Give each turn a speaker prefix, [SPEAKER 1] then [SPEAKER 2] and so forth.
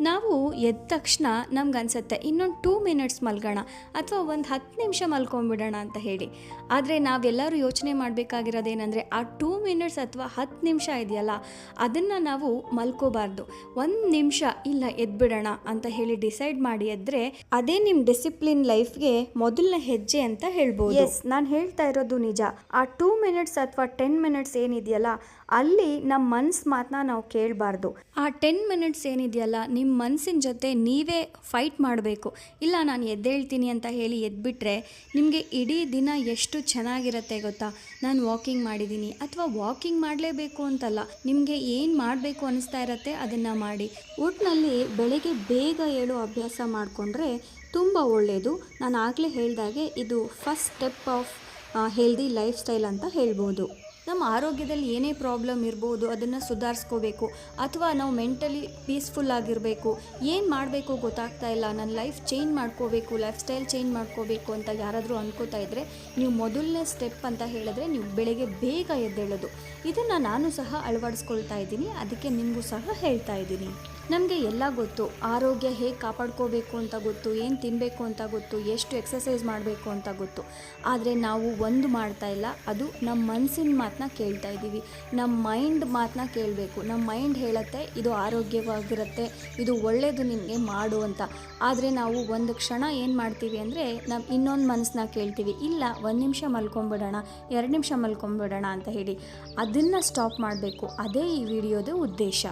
[SPEAKER 1] ನಾವು ಎದ್ದ ತಕ್ಷಣ ನಮ್ಗನ್ಸುತ್ತೆ ಇನ್ನೊಂದು 2 ಮಿನಿಟ್ಸ್ ಮಲ್ಗೋಣ ಅಥವಾ ಒಂದು 10 ನಿಮಿಷ ಮಲ್ಕೊಂಡ್ಬಿಡೋಣ ಅಂತ ಹೇಳಿ. ಆದರೆ ನಾವೆಲ್ಲರೂ ಯೋಚನೆ ಮಾಡಬೇಕಾಗಿರೋದೇನೆಂದರೆ ಆ 2 ಮಿನಿಟ್ಸ್ ಅಥವಾ 10 ನಿಮಿಷ ಇದೆಯಲ್ಲ, ಅದನ್ನು ನಾವು ಮಲ್ಕೋಬಾರ್ದು. 1 ನಿಮಿಷ ಇಲ್ಲ ಎದ್ಬಿಡೋಣ ಅಂತ ಹೇಳಿ ಡಿಸೈಡ್ ಮಾಡಿ ಎದ್ದರೆ ಅದೇ ನಿಮ್ಮ ಡಿಸಿಪ್ಲಿನ್ ಲೈಫ್ಗೆ ಮೊದಲನೇ ಹೆಜ್ಜೆ ಅಂತ ಹೇಳ್ಬೋದು. ಎಸ್, ನಾನು ಹೇಳ್ತಾ ಇರೋದು ನಿಜ. ಆ 2 ಮಿನಿಟ್ಸ್ ಅಥವಾ 10 ಮಿನಿಟ್ಸ್ ಏನಿದೆಯಲ್ಲ, ಅಲ್ಲಿ ನಮ್ಮ ಮನ್ಸು ಮಾತನ್ನ ನಾವು ಕೇಳಬಾರ್ದು. ಆ 10 ಮಿನಿಟ್ಸ್ ಏನಿದೆಯಲ್ಲ, ನಿಮ್ಮ ಮನಸ್ಸಿನ ಜೊತೆ ನೀವೇ ಫೈಟ್ ಮಾಡಬೇಕು. ಇಲ್ಲ ನಾನು ಎದ್ದೇಳ್ತೀನಿ ಅಂತ ಹೇಳಿ ಎದ್ಬಿಟ್ರೆ ನಿಮಗೆ ಇಡೀ ದಿನ ಎಷ್ಟು ಚೆನ್ನಾಗಿರುತ್ತೆ ಗೊತ್ತಾ. ನಾನು ವಾಕಿಂಗ್ ಮಾಡಿದ್ದೀನಿ ಅಥವಾ ವಾಕಿಂಗ್ ಮಾಡಲೇಬೇಕು ಅಂತಲ್ಲ, ನಿಮಗೆ ಏನು ಮಾಡಬೇಕು ಅನಿಸ್ತಾ ಇರತ್ತೆ ಅದನ್ನು ಮಾಡಿ. ಒಟ್ಟಿನಲ್ಲಿ ಬೆಳಗ್ಗೆ ಬೇಗ ಏಳೋ ಅಭ್ಯಾಸ ಮಾಡಿಕೊಂಡ್ರೆ ತುಂಬ ಒಳ್ಳೆಯದು. ನಾನು ಆಗಲೇ ಹೇಳಿದಾಗೆ ಇದು first step of healthy life style ಅಂತ ಹೇಳ್ಬೋದು. ನಮ್ಮ ಆರೋಗ್ಯದಲ್ಲಿ ಏನೇ ಪ್ರಾಬ್ಲಮ್ ಇರ್ಬೋದು ಅದನ್ನು ಸುಧಾರಿಸ್ಕೋಬೇಕು, ಅಥವಾ ನಾವು ಮೆಂಟಲಿ ಪೀಸ್ಫುಲ್ ಆಗಿರಬೇಕು, ಏನು ಮಾಡಬೇಕು ಗೊತ್ತಾಗ್ತಾ ಇಲ್ಲ, ನನ್ನ ಲೈಫ್ ಚೇಂಜ್ ಮಾಡ್ಕೋಬೇಕು, ಲೈಫ್ ಸ್ಟೈಲ್ ಚೇಂಜ್ ಮಾಡ್ಕೋಬೇಕು ಅಂತ ಯಾರಾದರೂ ಅನ್ಕೋತಾ ಇದ್ದರೆ ನೀವು ಮೊದಲನೇ ಸ್ಟೆಪ್ ಅಂತ ಹೇಳಿದ್ರೆ ನೀವು ಬೆಳಗ್ಗೆ ಬೇಗ ಎದ್ದೇಳೋದು. ಇದನ್ನು ನಾನು ಸಹ ಅಳವಡಿಸ್ಕೊಳ್ತಾ ಇದ್ದೀನಿ, ಅದಕ್ಕೆ ನಿಮಗೂ ಸಹ ಹೇಳ್ತಾ ಇದ್ದೀನಿ. ನಮಗೆ ಎಲ್ಲ ಗೊತ್ತು, ಆರೋಗ್ಯ ಹೇಗೆ ಕಾಪಾಡ್ಕೋಬೇಕು ಅಂತ ಗೊತ್ತು, ಏನು ತಿನ್ನಬೇಕು ಅಂತ ಗೊತ್ತು, ಎಷ್ಟು ಎಕ್ಸಸೈಸ್ ಮಾಡಬೇಕು ಅಂತ ಗೊತ್ತು. ಆದರೆ ನಾವು ಒಂದು ಮಾಡ್ತಾ ಇಲ್ಲ, ಅದು ನಮ್ಮ ಮನಸ್ಸಿನ ಮಾತನ್ನ ಕೇಳ್ತಾ ಇದ್ದೀವಿ. ನಮ್ಮ ಮೈಂಡ್ ಮಾತನ್ನ ಕೇಳಬೇಕು. ನಮ್ಮ ಮೈಂಡ್ ಹೇಳುತ್ತೆ ಇದು ಆರೋಗ್ಯವಾಗಿರುತ್ತೆ, ಇದು ಒಳ್ಳೆಯದು ನಿಮಗೆ ಮಾಡು ಅಂತ. ಆದರೆ ನಾವು ಒಂದು ಕ್ಷಣ ಏನು ಮಾಡ್ತೀವಿ ಅಂದರೆ ನಮ್ಮ ಇನ್ನೊಂದು ಮನಸ್ಸನ್ನ ಕೇಳ್ತೀವಿ, ಇಲ್ಲ 1 ನಿಮಿಷ ಮಲ್ಕೊಂಬಿಡೋಣ, 2 ನಿಮಿಷ ಮಲ್ಕೊಂಬಿಡೋಣ ಅಂತ ಹೇಳಿ. ಅದನ್ನು ಸ್ಟಾಪ್ ಮಾಡಬೇಕು. ಅದೇ ಈ ವಿಡಿಯೋದ ಉದ್ದೇಶ.